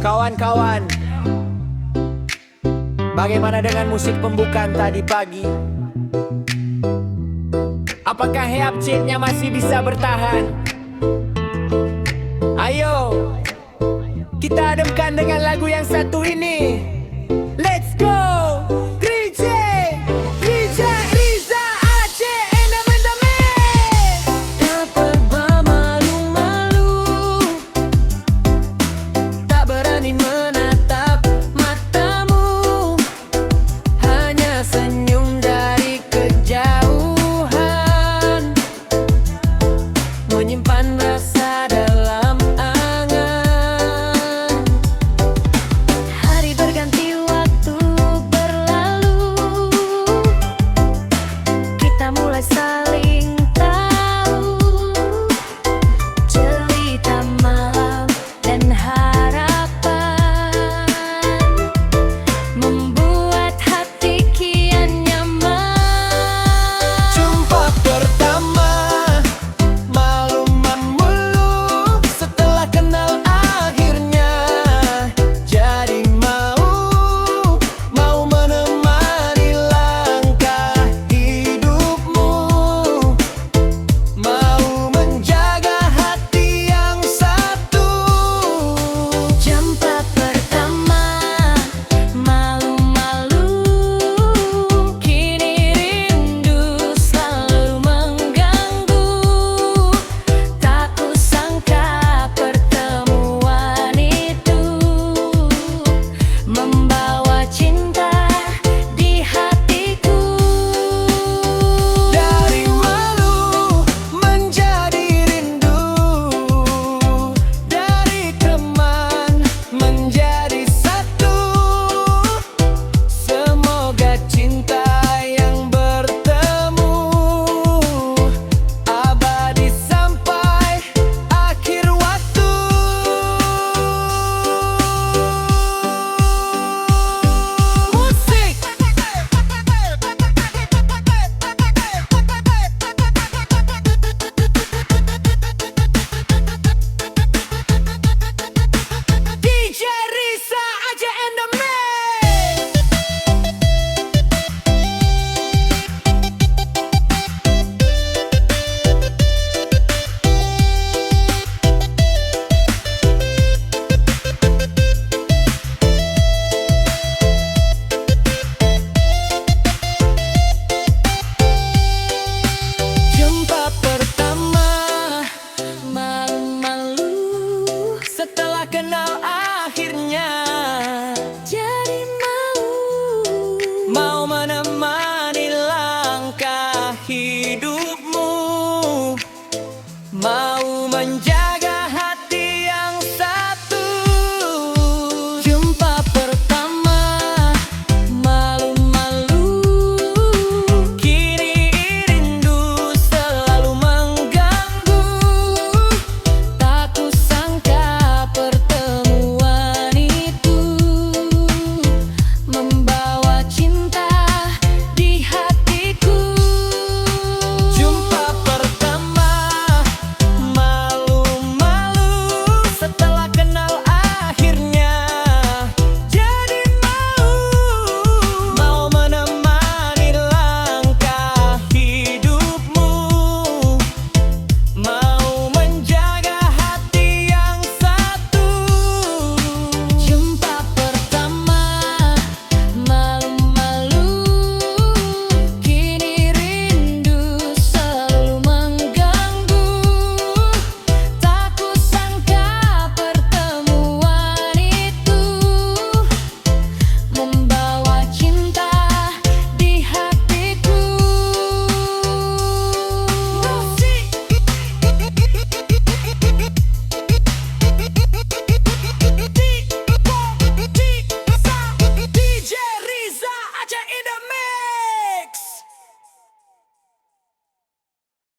Kawan-kawan, bagaimana dengan musik pembukaan tadi pagi? Apakah Heapcitnya masih bisa bertahan? Ayo, kita ademkan dengan lagu yang satu ini. Let's go! DJ Riza Aceh and Amandaman. Tak bermalu-malu, tak berani menatap matamu, hanya senyum dari kejauhan, menyimpan rasa dalam angan. Hari berganti, waktu berlalu, kita mulai saling tahu cerita malam dan harapan, membuat hati kian nyaman. Jumpa pertama, malu-malu mulu, setelah kenal akhirnya jadi mau menemani langkah hidupmu, mau menjaga hati yang satu. Jumpa pertama, malu-malu, kini rindu selalu mengganggu. Tak kusangka pertemuan itu membawa cinta di hatiku. Dari malu menjadi rindu, dari teman menjadi satu. Semoga cinta yang bertemu abadi sampai akhir waktu. Musik. DJ Riza Aceh and the Man. Jumpa pertama, Malu-malu, setelah kenal